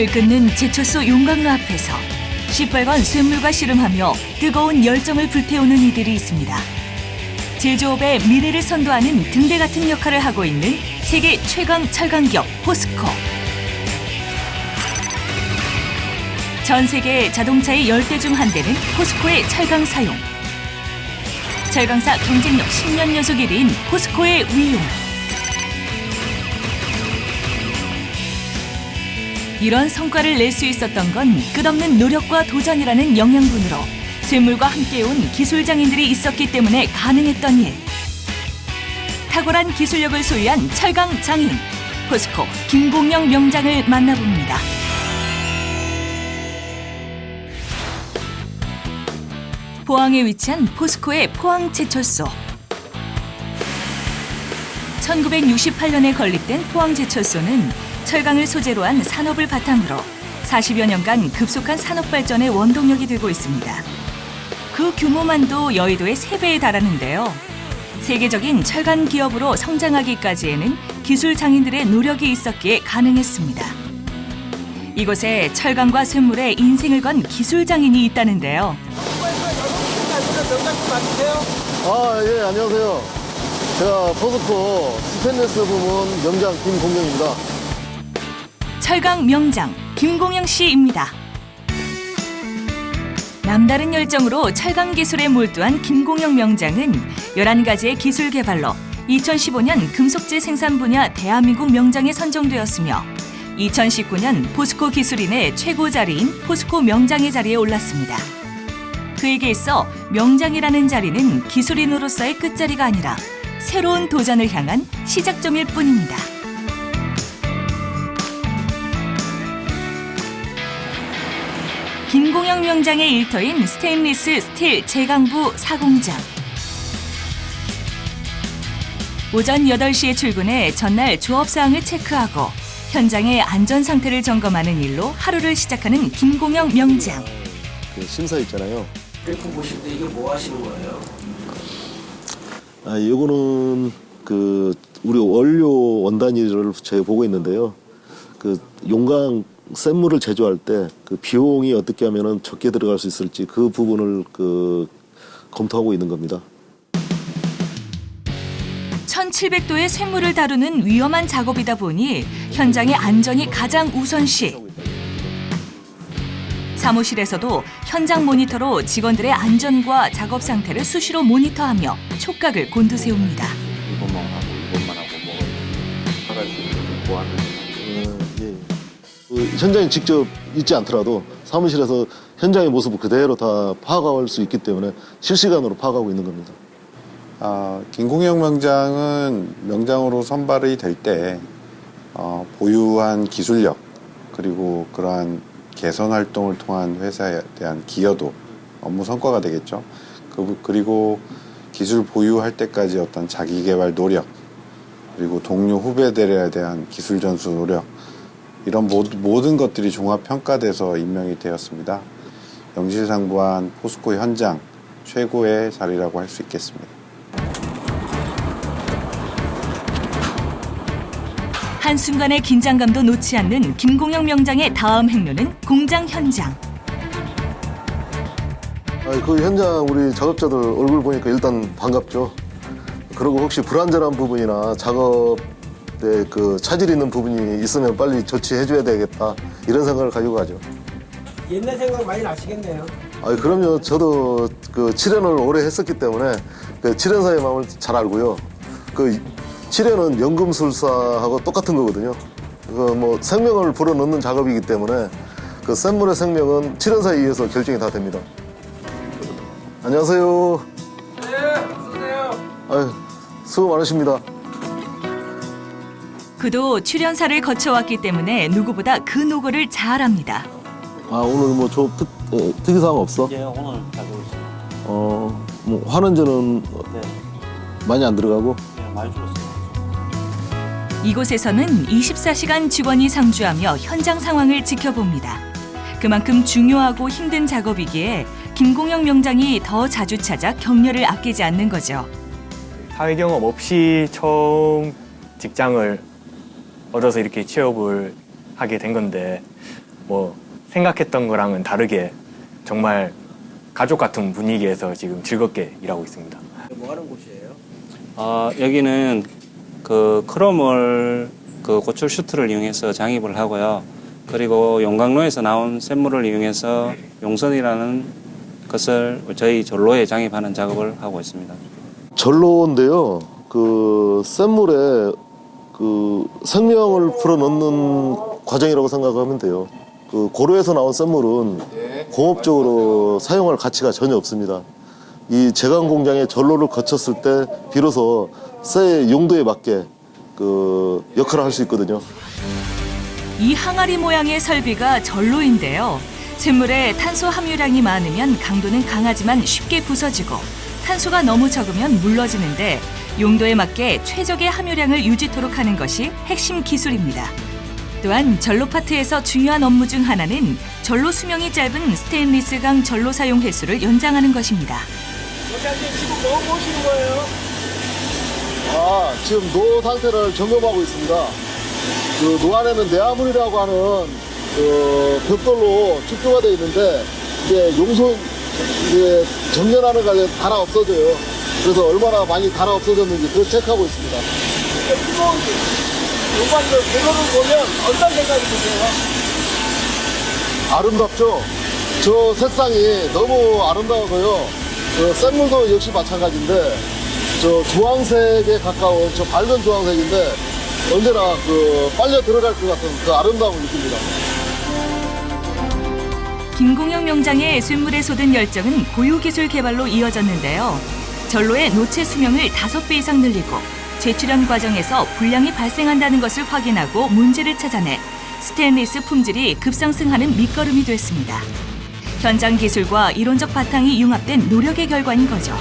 들끓는 제철소 용광로 앞에서 시뻘건 쇳물과 씨름하며 뜨거운 열정을 불태우는 이들이 있습니다. 제조업의 미래를 선도하는 등대 같은 역할을 하고 있는 세계 최강 철강기업 포스코. 전 세계 자동차의 10대 중 한 대는 포스코의 철강 사용. 철강사 경쟁력 10년 연속 1위인 포스코의 위용. 이런 성과를 낼 수 있었던 건 끝없는 노력과 도전이라는 영양분으로 쇳물과 함께온 기술 장인들이 있었기 때문에 가능했던 일. 탁월한 기술력을 소유한 철강 장인, 포스코 김공영 명장을 만나봅니다. 포항에 위치한 포스코의 포항제철소. 1968년에 건립된 포항제철소는 철강을 소재로 한 산업을 바탕으로 40여 년간 급속한 산업 발전의 원동력이 되고 있습니다. 그 규모만도 여의도의 3배에 달하는데요. 세계적인 철강 기업으로 성장하기까지에는 기술 장인들의 노력이 있었기에 가능했습니다. 이곳에 철강과 쇳물에 인생을 건 기술 장인이 있다는데요. 예, 안녕하세요. 제가 포스코 스테인리스 부문 명장 김공영입니다. 철강 명장 김공영 씨입니다. 남다른 열정으로 철강 기술에 몰두한 김공영 명장은 11가지의 기술 개발로 2015년 금속재 생산 분야 대한민국 명장에 선정되었으며 2019년 포스코 기술인의 최고 자리인 포스코 명장의 자리에 올랐습니다. 그에게 있어 명장이라는 자리는 기술인으로서의 끝자리가 아니라 새로운 도전을 향한 시작점일 뿐입니다. 김공영 명장의 일터인 스테인리스 스틸 제강부 사공장. 오전 8시에 출근해 전날 조업사항을 체크하고 현장의 안전 상태를 점검하는 일로 하루를 시작하는 김공영 명장. 그 심사 있잖아요. 그 보실 때 이게 뭐 하시는 거예요? 이거는 그 우리 원료 원단위를 제가 보고 있는데요. 그 용광 쇳물을 제조할 때 그 비용이 어떻게 하면은 적게 들어갈 수 있을지 그 부분을 검토하고 있는 겁니다. 1700도의 쇳물을 다루는 위험한 작업이다 보니 현장의 안전이 가장 우선시. 사무실에서도 현장 모니터로 직원들의 안전과 작업 상태를 수시로 모니터하며 촉각을 곤두세웁니다. 이것만 하고 뭐 하나씩 보완을. 현장에 직접 있지 않더라도 사무실에서 현장의 모습을 그대로 다 파악할 수 있기 때문에 실시간으로 파악하고 있는 겁니다. 김공영 명장은 명장으로 선발이 될 때 보유한 기술력 그리고 그러한 개선 활동을 통한 회사에 대한 기여도, 업무 성과가 되겠죠. 그리고 기술 보유할 때까지 어떤 자기 개발 노력, 그리고 동료 후배들에 대한 기술 전수 노력, 이런 모든 것들이 종합 평가돼서 임명이 되었습니다. 명실상부한 포스코 현장 최고의 자리라고 할 수 있겠습니다. 한순간의 긴장감도 놓지 않는 김공영 명장의 다음 행로는 공장 현장. 그 현장 우리 작업자들 얼굴 보니까 일단 반갑죠. 그리고 혹시 불안전한 부분이나 작업에 그 차질 있는 부분이 있으면 빨리 조치해줘야 되겠다 이런 생각을 가지고 가죠. 옛날 생각 많이 나시겠네요. 그럼요. 저도 그 7년을 오래 했었기 때문에 그 7년사의 마음을 잘 알고요. 그 7년은 연금술사하고 똑같은 거거든요. 그 뭐 생명을 불어넣는 작업이기 때문에 그 쇳물의 생명은 7년사에 의해서 결정이 다 됩니다. 안녕하세요. 네, 어서오세요. 수고 많으십니다. 그도 출연사를 거쳐왔기 때문에 누구보다 그 노고를 잘 압니다. 오늘 뭐 특이사항 없어? 예, 오늘 가지고 있습니다. 뭐 환원제는 네, 많이 안 들어가고? 네, 많이 줄었어요. 이곳에서는 24시간 직원이 상주하며 현장 상황을 지켜봅니다. 그만큼 중요하고 힘든 작업이기에 김공영 명장이 더 자주 찾아 격려를 아끼지 않는 거죠. 사회 경험 없이 처음 직장을 얻어서 이렇게 취업을 하게 된 건데 뭐 생각했던 거랑은 다르게 정말 가족 같은 분위기에서 지금 즐겁게 일하고 있습니다. 뭐 하는 곳이에요? 여기는 그 크롬을 그 고철 슈트를 이용해서 장입을 하고요. 그리고 용광로에서 나온 샘물을 이용해서 용선이라는 것을 저희 전로에 장입하는 작업을 하고 있습니다. 전로인데요. 그 샘물에 그 생명을 불어넣는 과정이라고 생각하면 돼요. 그 고로에서 나온 샘물은 공업적으로 사용할 가치가 전혀 없습니다. 이 제강 공장의 전로를 거쳤을 때 비로소 쇠의 용도에 맞게 그 역할을 할 수 있거든요. 이 항아리 모양의 설비가 전로인데요. 쇳물에 탄소 함유량이 많으면 강도는 강하지만 쉽게 부서지고 탄소가 너무 적으면 물러지는데 용도에 맞게 최적의 함유량을 유지토록 하는 것이 핵심 기술입니다. 또한 전로 파트에서 중요한 업무 중 하나는 전로 수명이 짧은 스테인리스강 전로 사용 횟수를 연장하는 것입니다. 원장님 지금 뭐 보시는 거예요? 지금 노 상태를 점검하고 있습니다. 그 노 안에는 내화물이라고 하는 그 벽돌로 축조가 되어 있는데 이게 용손 이게 정렬하는 과정에 달아 없어져요. 그래서 얼마나 많이 달아 없어졌는지 그걸 체크하고 있습니다. 요관도 결론을 보면 어떤 생각이 드세요? 아름답죠? 저 색상이 너무 아름다워서요. 그 샘물도 역시 마찬가지인데 저 주황색에 가까운 저 밝은 주황색인데 언제나 그 빨려 들어갈 것 같은 그 아름다움을 느낍니다. 김공영 명장의 쇳물에 쏟은 열정은 고유기술 개발로 이어졌는데요. 전로의 노체 수명을 5배 이상 늘리고 재출현 과정에서 불량이 발생한다는 것을 확인하고 문제를 찾아내 스테인리스 품질이 급상승하는 밑거름이 됐습니다. 현장 기술과 이론적 바탕이 융합된 노력의 결과인 거죠.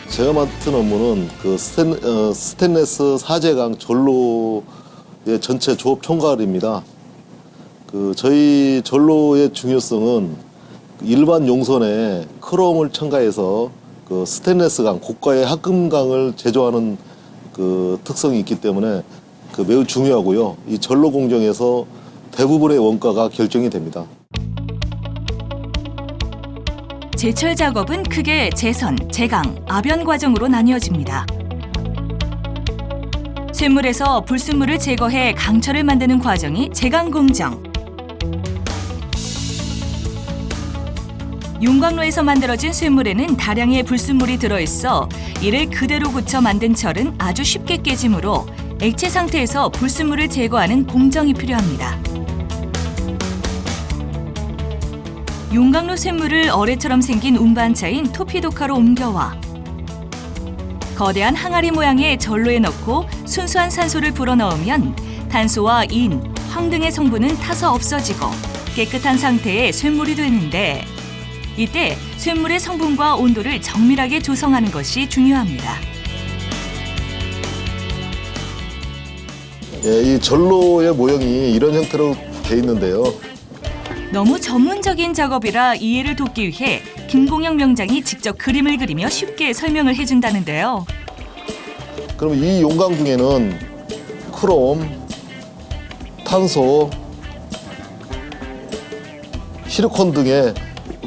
제가 맡은 업무는 그 스테인리스 사제강 전로의 전체 조업 총괄입니다. 그 저희 전로의 중요성은 일반 용선에 크롬을 첨가해서 그 스테인리스강 고가의 합금강을 제조하는 그 특성이 있기 때문에 그 매우 중요하고요. 이 전로 공정에서 대부분의 원가가 결정이 됩니다. 제철 작업은 크게 제선, 제강, 압연 과정으로 나뉘어집니다. 쇳물에서 불순물을 제거해 강철을 만드는 과정이 제강 공정. 용광로에서 만들어진 쇳물에는 다량의 불순물이 들어있어 이를 그대로 굳혀 만든 철은 아주 쉽게 깨지므로 액체 상태에서 불순물을 제거하는 공정이 필요합니다. 용광로 쇳물을 어뢰처럼 생긴 운반차인 토피도카로 옮겨와 거대한 항아리 모양의 전로에 넣고 순수한 산소를 불어넣으면 탄소와 인, 황 등의 성분은 타서 없어지고 깨끗한 상태의 쇳물이 되는데 이때 쇳물의 성분과 온도를 정밀하게 조성하는 것이 중요합니다. 이 전로의 모형이 이런 형태로 돼 있는데요. 너무 전문적인 작업이라 이해를 돕기 위해 김공영 명장이 직접 그림을 그리며 쉽게 설명을 해준다는데요. 그럼 이 용광 중에는 크롬, 탄소, 시리콘 등의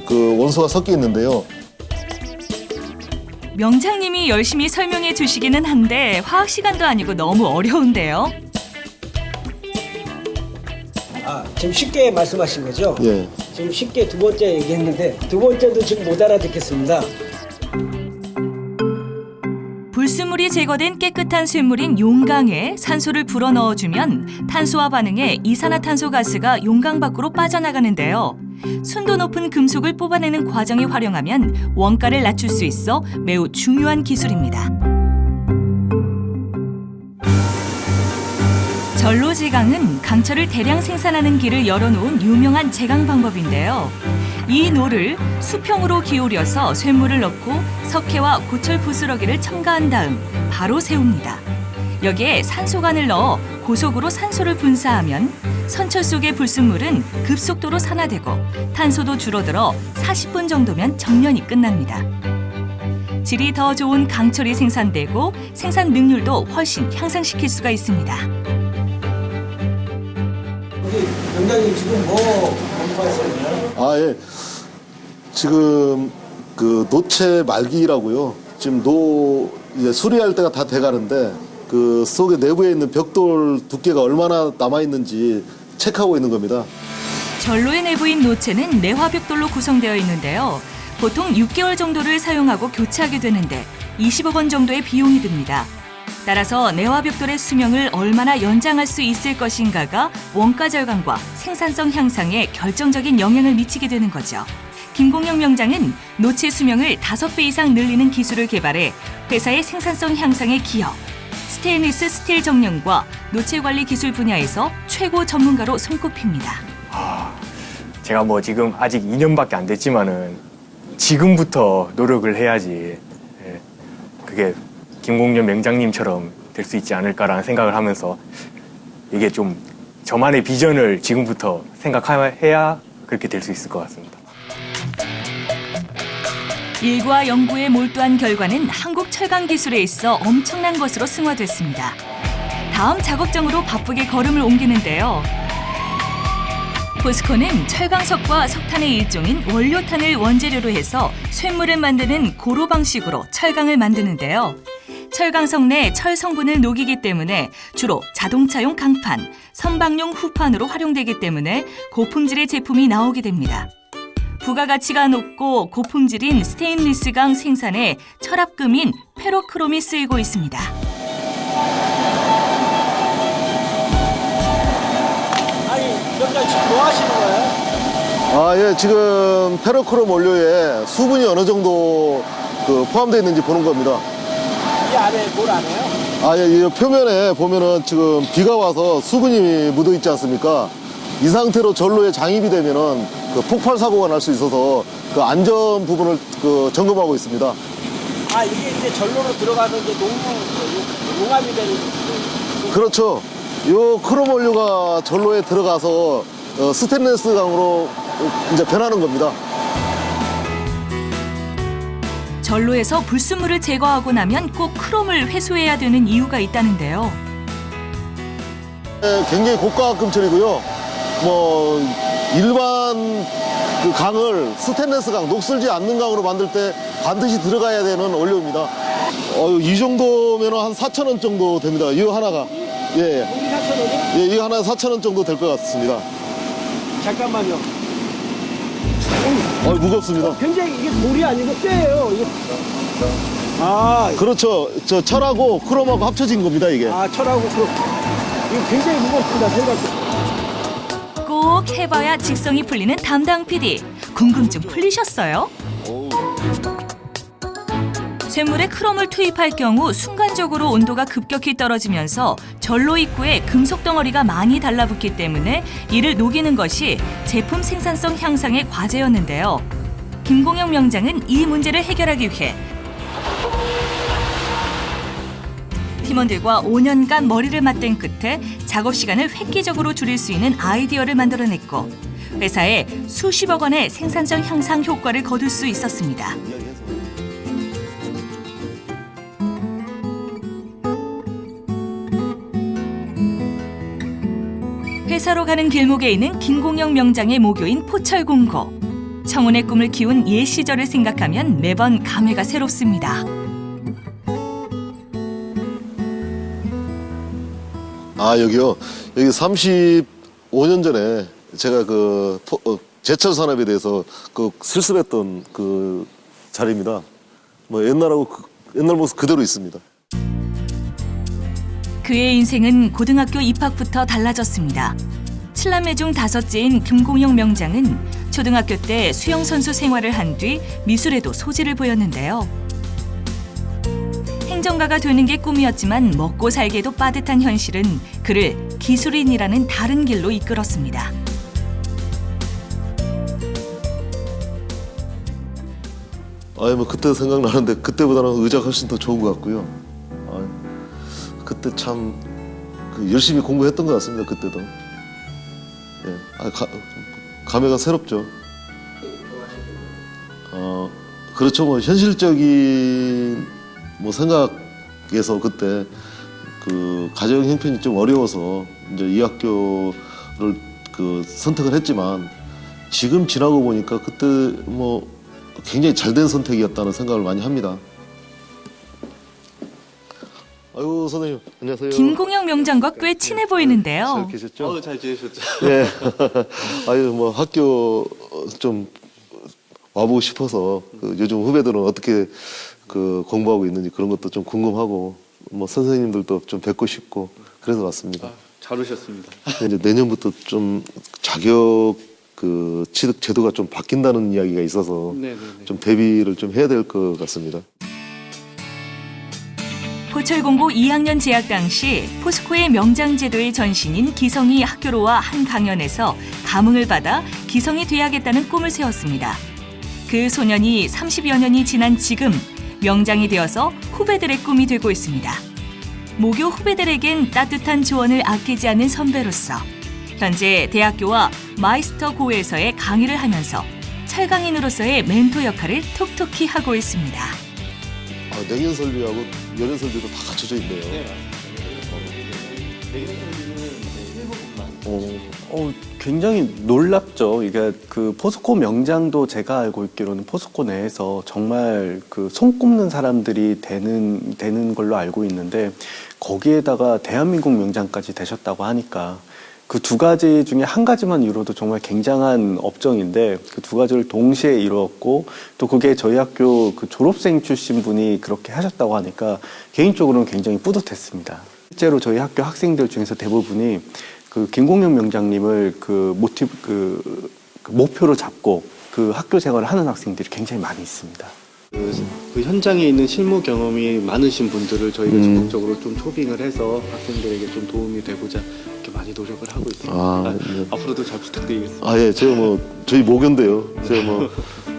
그 원소가 섞여 있는데요. 명장님이 열심히 설명해 주시기는 한데 화학 시간도 아니고 너무 어려운데요. 지금 쉽게 말씀하신 거죠? 예. 지금 쉽게 두 번째 얘기했는데 두 번째도 지금 못 알아듣겠습니다. 불순물이 제거된 깨끗한 쇳물인 용광에 산소를 불어넣어주면 탄소와 반응해 이산화탄소 가스가 용광 밖으로 빠져나가는데요. 순도 높은 금속을 뽑아내는 과정에 활용하면 원가를 낮출 수 있어 매우 중요한 기술입니다. 전로 제강은 강철을 대량 생산하는 길을 열어놓은 유명한 제강 방법인데요. 이 노를 수평으로 기울여서 쇳물을 넣고 석회와 고철 부스러기를 첨가한 다음 바로 세웁니다. 여기에 산소관을 넣어 고속으로 산소를 분사하면 선철 속의 불순물은 급속도로 산화되고 탄소도 줄어들어 40분 정도면 정련이 끝납니다. 질이 더 좋은 강철이 생산되고 생산 능률도 훨씬 향상시킬 수가 있습니다. 우리 병장님 지금 뭐 공부하시나요? 아, 예. 지금 그 노체 말기라고요. 지금 이제 수리할 때가 다 돼가는데 그 속에 내부에 있는 벽돌 두께가 얼마나 남아 있는지 체크하고 있는 겁니다. 전로의 내부인 노체는 내화벽돌로 구성되어 있는데요. 보통 6개월 정도를 사용하고 교체하게 되는데 20억 원 정도의 비용이 듭니다. 따라서 내화벽돌의 수명을 얼마나 연장할 수 있을 것인가가 원가 절감과 생산성 향상에 결정적인 영향을 미치게 되는 거죠. 김공영 명장은 노체 수명을 5배 이상 늘리는 기술을 개발해 회사의 생산성 향상에 기여, 스테인리스 스틸 정량과 노체 관리 기술 분야에서 최고 전문가로 손꼽힙니다. 제가 뭐 지금 아직 2년밖에 안 됐지만은 지금부터 노력을 해야지 예, 그게 김공연 명장님처럼 될 수 있지 않을까라는 생각을 하면서 이게 좀 저만의 비전을 지금부터 생각해야 그렇게 될 수 있을 것 같습니다. 일과 연구에 몰두한 결과는 한국 철강 기술에 있어 엄청난 것으로 승화됐습니다. 다음 작업장으로 바쁘게 걸음을 옮기는데요. 포스코는 철강석과 석탄의 일종인 원료탄을 원재료로 해서 쇳물을 만드는 고로 방식으로 철강을 만드는데요. 철강석 내 철 성분을 녹이기 때문에 주로 자동차용 강판, 선박용 후판으로 활용되기 때문에 고품질의 제품이 나오게 됩니다. 부가가치가 높고 고품질인 스테인리스강 생산에 철합금인 페로크롬이 쓰이고 있습니다. 아니, 병장 지금 뭐 하시는 거예요? 아, 예. 지금 페로크롬 원료에 수분이 어느 정도 포함되어 있는지 보는 겁니다. 이 안에 뭘 안 해요? 아, 예. 이 표면에 보면은 지금 비가 와서 수분이 묻어 있지 않습니까? 이 상태로 전로에 장입이 되면은 그 폭발 사고가 날 수 있어서 그 안전 부분을 점검하고 있습니다. 아, 이게 이제 전로로 들어가서 이제 용암이 되는. 그렇죠. 요 크롬 원료가 전로에 들어가서 스테인리스 강으로 이제 변하는 겁니다. 전로에서 불순물을 제거하고 나면 꼭 크롬을 회수해야 되는 이유가 있다는데요. 굉장히 고가 금철이고요. 뭐 일반 그 강을 스테인리스 강, 녹슬지 않는 강으로 만들 때 반드시 들어가야 되는 원료입니다. 이 정도면 한 4,000원 정도 됩니다. 이거 하나가. 예. 공기 4,000원이요? 예, 이거 하나 4,000원 정도 될 것 같습니다. 잠깐만요. 무겁습니다. 굉장히 이게 돌이 아니고 쇠예요. 이게. 아, 그렇죠. 저 철하고 크롬하고 합쳐진 겁니다, 이게. 철하고 그럼. 이거 굉장히 무겁습니다. 생각보다. 꼭 해봐야 직성이 풀리는 담당 PD. 궁금증 풀리셨어요? 쇳물에 크롬을 투입할 경우 순간적으로 온도가 급격히 떨어지면서 전로 입구에 금속 덩어리가 많이 달라붙기 때문에 이를 녹이는 것이 제품 생산성 향상의 과제였는데요. 김공영 명장은 이 문제를 해결하기 위해 팀원들과 5년간 머리를 맞댄 끝에 작업 시간을 획기적으로 줄일 수 있는 아이디어를 만들어냈고 회사에 수십억 원의 생산성 향상 효과를 거둘 수 있었습니다. 회사로 가는 길목에 있는 김공영 명장의 모교인 포철공고. 청운의 꿈을 키운 옛 시절을 생각하면 매번 감회가 새롭습니다. 여기요. 여기 35년 전에 제가 제철 산업에 대해서 실습했던 그 자리입니다. 뭐 옛날 모습 그대로 있습니다. 그의 인생은 고등학교 입학부터 달라졌습니다. 7남매 중 5째인 김공영 명장은 초등학교 때 수영선수 생활을 한 뒤 미술에도 소질을 보였는데요. 행정가가 되는 게 꿈이었지만 먹고 살기에도 빠듯한 현실은 그를 기술인이라는 다른 길로 이끌었습니다. 그때 생각나는데 그때보다는 의자가 훨씬 더 좋은 것 같고요. 그때 참 열심히 공부했던 것 같습니다. 그때도. 예. 감회가 새롭죠. 그렇죠. 뭐 현실적인 생각에서 그때 가정 형편이 좀 어려워서 이제 이 학교를 그 선택을 했지만 지금 지나고 보니까 그때 뭐 굉장히 잘된 선택이었다는 생각을 많이 합니다. 아이고 선생님 안녕하세요. 김공영 명장과 꽤 친해 보이는데요. 잘 계셨죠? 잘 지내셨죠? 네. 아유 뭐 학교 좀 와보고 싶어서 그 요즘 후배들은 어떻게 그 공부하고 있는지 그런 것도 좀 궁금하고 뭐 선생님들도 좀 뵙고 싶고 그래서 왔습니다. 잘 오셨습니다. 이제 내년부터 좀 자격 그 취득 제도가 좀 바뀐다는 이야기가 있어서 좀 대비를 좀 해야 될 것 같습니다. 포철공고 2학년 재학 당시 포스코의 명장제도의 전신인 기성이 학교로 와 한 강연에서 감흥을 받아 기성이 돼야겠다는 꿈을 세웠습니다. 그 소년이 30여 년이 지난 지금 명장이 되어서 후배들의 꿈이 되고 있습니다. 모교 후배들에겐 따뜻한 조언을 아끼지 않는 선배로서 현재 대학교와 마이스터 고에서의 강의를 하면서 철강인으로서의 멘토 역할을 톡톡히 하고 있습니다. 아, 냉연 설비하고 열연 설비도 다 갖춰져 있네요. 굉장히 놀랍죠. 이게 그 포스코 명장도 제가 알고 있기로는 포스코 내에서 정말 그 손꼽는 사람들이 되는 걸로 알고 있는데 거기에다가 대한민국 명장까지 되셨다고 하니까 그 두 가지 중에 한 가지만 이뤄도 정말 굉장한 업적인데 그 두 가지를 동시에 이루었고 또 그게 저희 학교 그 졸업생 출신 분이 그렇게 하셨다고 하니까 개인적으로는 굉장히 뿌듯했습니다. 실제로 저희 학교 학생들 중에서 대부분이 그 김공영 명장님을 그 목표로 잡고 그 학교 생활을 하는 학생들이 굉장히 많이 있습니다. 그 현장에 있는 실무 경험이 많으신 분들을 저희가 적극적으로 좀 초빙을 해서 학생들에게 좀 도움이 되고자 이렇게 많이 노력을 하고 있습니다. 네. 앞으로도 잘 부탁드리겠습니다. 아, 예, 제가 뭐 저희 모교인데요. 제가 뭐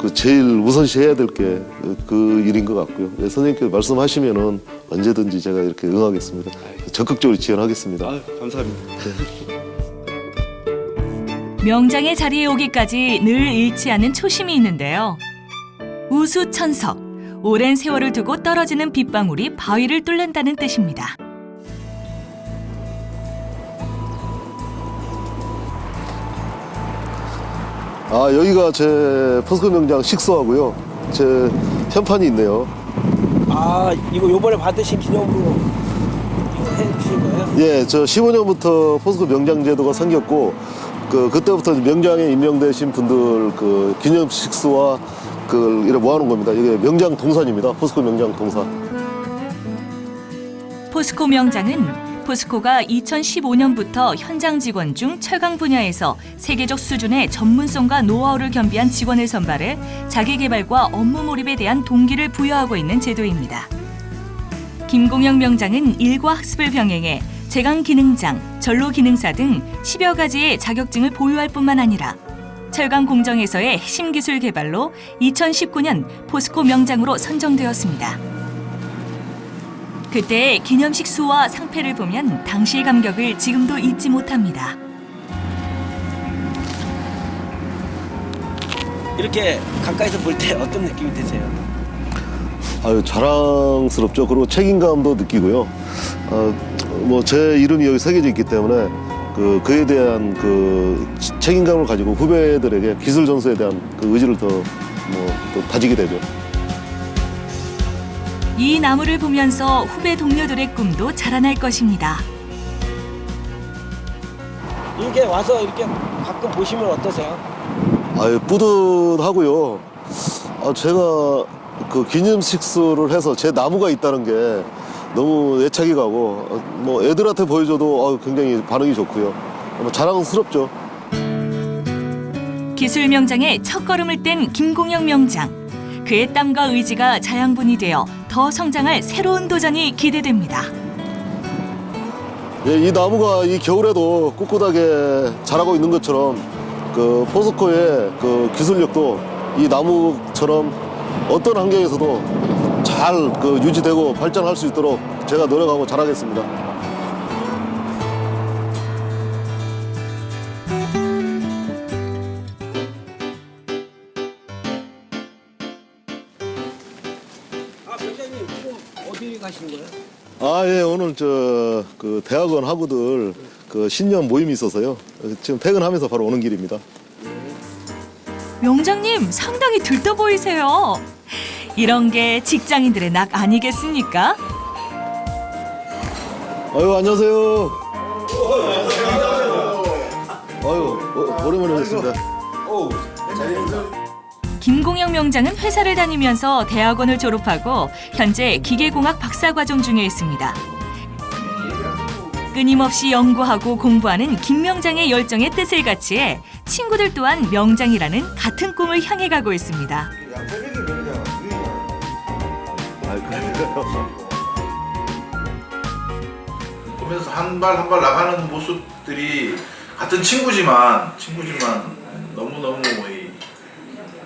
그 제일 우선시 해야 될 게 그 일인 것 같고요. 예, 선생님께서 말씀하시면은 언제든지 제가 이렇게 응하겠습니다. 적극적으로 지원하겠습니다. 감사합니다. 명장의 자리에 오기까지 늘 잃지 않은 초심이 있는데요. 우수천석, 오랜 세월을 두고 떨어지는 빗방울이 바위를 뚫는다는 뜻입니다. 아, 여기가 제 포스코 명장 식소하고요. 제 현판이 있네요. 아, 이거 요번에 받으신 기념으로 이거 해주신 거예요? 예, 저 15년부터 포스코 명장 제도가 생겼고 그때부터 명장에 임명되신 분들 그 기념 식수와 그걸 이렇게 모아놓은 겁니다. 이게 명장 동산입니다. 포스코 명장 동산. 포스코 명장은 포스코가 2015년부터 현장 직원 중 철강 분야에서 세계적 수준의 전문성과 노하우를 겸비한 직원을 선발해 자기 개발과 업무 몰입에 대한 동기를 부여하고 있는 제도입니다. 김공영 명장은 일과 학습을 병행해 제강 기능장, 전로 기능사 등 10여 가지의 자격증을 보유할 뿐만 아니라 철강 공정에서의 핵심 기술 개발로 2019년 포스코 명장으로 선정되었습니다. 그때의 기념식 수와 상패를 보면 당시의 감격을 지금도 잊지 못합니다. 이렇게 가까이서 볼 때 어떤 느낌이 드세요? 아유, 자랑스럽죠. 그리고 책임감도 느끼고요. 뭐 제 이름이 여기 새겨져 있기 때문에 그에 대한 그 책임감을 가지고 후배들에게 기술 전수에 대한 그 의지를 더 다지게 되죠. 이 나무를 보면서 후배 동료들의 꿈도 자라날 것입니다. 이렇게 와서 이렇게 가끔 보시면 어떠세요? 아유, 뿌듯하고요. 제가 그 기념식수를 해서 제 나무가 있다는 게 너무 애착이 가고 뭐 애들한테 보여줘도 굉장히 반응이 좋고요. 자랑스럽죠. 기술 명장의 첫걸음을 뗀 김공영 명장. 그의 땀과 의지가 자양분이 되어 더 성장할 새로운 도전이 기대됩니다. 예, 이 나무가 이 겨울에도 꿋꿋하게 자라고 있는 것처럼 그 포스코의 그 기술력도 이 나무처럼 어떤 환경에서도 잘 유지되고 발전할 수 있도록 제가 노력하고 잘하겠습니다. 아, 병장님 지금 어디 가시는 거예요? 아, 예, 오늘 그 대학원 학우들 그 신년 모임이 있어서요. 지금 퇴근하면서 바로 오는 길입니다. 명장님 상당히 들떠 보이세요. 이런 게 직장인들의 낙 아니겠습니까? 아유, 안녕하세요. 아유, 오랜만에 뵙습니다. 김공영 명장은 회사를 다니면서 대학원을 졸업하고 현재 기계공학 박사과정 중에 있습니다. 끊임없이 연구하고 공부하는 김 명장의 열정에 뜻을 같이해 친구들 또한 명장이라는 같은 꿈을 향해 가고 있습니다. 보면서 한 발 한 발 나가는 모습들이 같은 친구지만 너무너무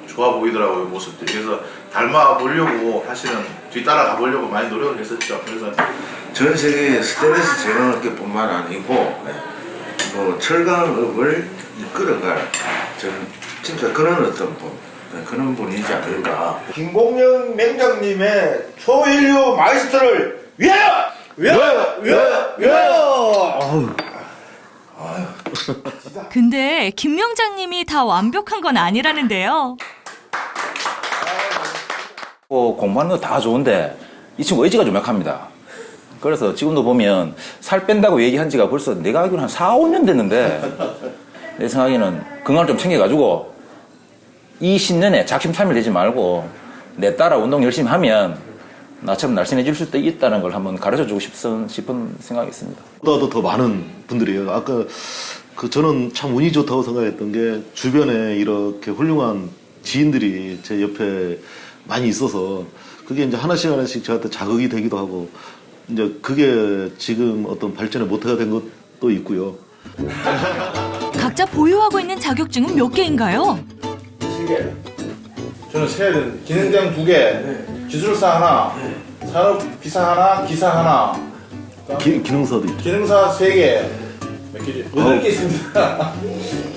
좋아 보이더라고요, 모습들이. 그래서 닮아 보려고 사실은 뒤따라가 보려고 많이 노력을 했었죠. 그래서 전 세계의 스테인리스 제너럴계 뿐만 아니고 뭐 철강업을 이끌어갈 저는 진짜 그런 어떤 분, 그런 분이지 않을까. 김공영 명장님의 초인류 마이스터를 위하여! 위하여! 위하여! 위하여! 근데 김 명장님이 다 완벽한 건 아니라는데요. 공부하는 거 다 좋은데 이 친구 의지가 좀 약합니다. 그래서 지금도 보면 살 뺀다고 얘기한 지가 벌써 내가 알기로는 한 4, 5년 됐는데 내 생각에는 건강을 좀 챙겨가지고 이 신년에 작심삼일 되지 말고 내 따라 운동 열심히 하면 나처럼 날씬해질 수도 있다는 걸 한번 가르쳐주고 싶은 생각이 있습니다. 보다도 더 많은 분들이에요. 아까 저는 참 운이 좋다고 생각했던 게 주변에 이렇게 훌륭한 지인들이 제 옆에 많이 있어서 그게 이제 하나씩 저한테 자극이 되기도 하고 이제 그게 지금 어떤 발전의 모태가 된 것도 있고요. 각자 보유하고 있는 자격증은 몇 개인가요? 7개. 저는 세는 기능장 2개, 기술사 하나, 산업비사 하나, 기사 하나, 기능사도 있죠. 기능사 3개, 몇 개지? 8개 있습니다.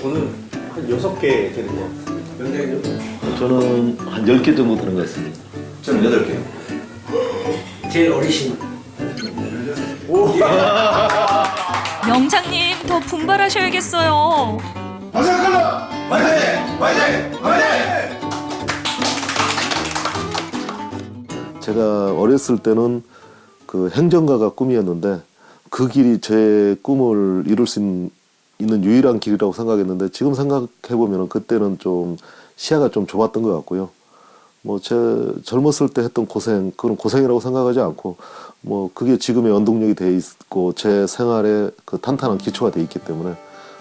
저는 한 6개 되는 것 같습니다. 저는 한 10개 정도 되는 것 같습니다. 저는 8개. 제일 어리신. 명장님 더 분발하셔야겠어요. 아사칼라! 화이팅! 화이팅! 화이팅! 제가 어렸을 때는 그 행정가가 꿈이었는데 그 길이 제 꿈을 이룰 수 있는 유일한 길이라고 생각했는데 지금 생각해보면 그때는 좀 시야가 좀 좁았던 것 같고요. 뭐 제 젊었을 때 했던 고생, 그건 고생이라고 생각하지 않고 뭐 그게 지금의 원동력이 돼 있고 제 생활에 그 탄탄한 기초가 돼 있기 때문에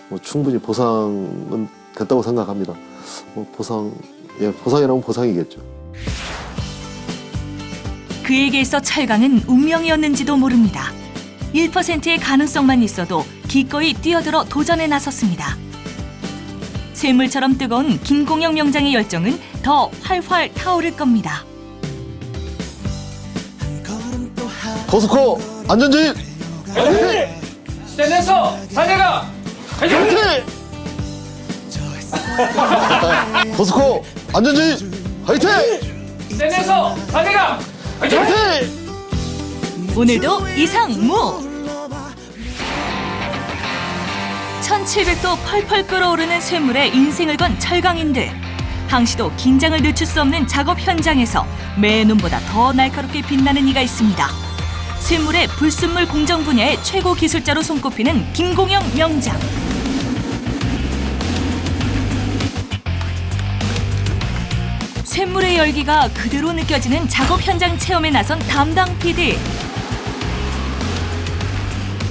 뭐 충분히 보상은 됐다고 생각합니다. 뭐 보상이라면 보상이겠죠. 그에게 있어 철강은 운명이었는지도 모릅니다. 1%의 가능성만 있어도 기꺼이 뛰어들어 도전에 나섰습니다. 쇠물처럼 뜨거운 김공영 명장의 열정은 더 활활 타오를 겁니다. 포스코 안전지인 화이팅! 스탠에서 사대가 화이팅! 포스코 안전지인 화이팅! 스탠에서 사대가 화이팅! 오늘도 이상무! 1700도 펄펄 끓어오르는 쇠물에 인생을 건 철강인들. 항시도 긴장을 늦출 수 없는 작업 현장에서 매 눈보다 더 날카롭게 빛나는 이가 있습니다. 쇠물의 불순물 공정 분야의 최고 기술자로 손꼽히는 김공영 명장. 쇠물의 열기가 그대로 느껴지는 작업 현장 체험에 나선 담당 PD.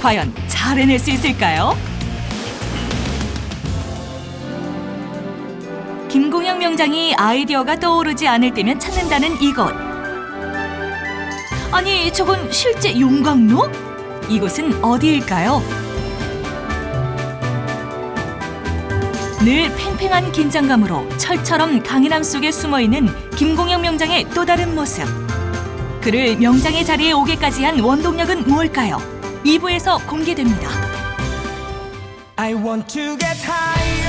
과연 잘 해낼 수 있을까요? 김공영 명장이 아이디어가 떠오르지 않을 때면 찾는다는 이곳. 아니, 저건 실제 용광로? 이곳은 어디일까요? 늘 팽팽한 긴장감으로 철처럼 강인함 속에 숨어있는 김공영 명장의 또 다른 모습. 그를 명장의 자리에 오게까지 한 원동력은 무엇일까요? 2부에서 공개됩니다. I want to get higher.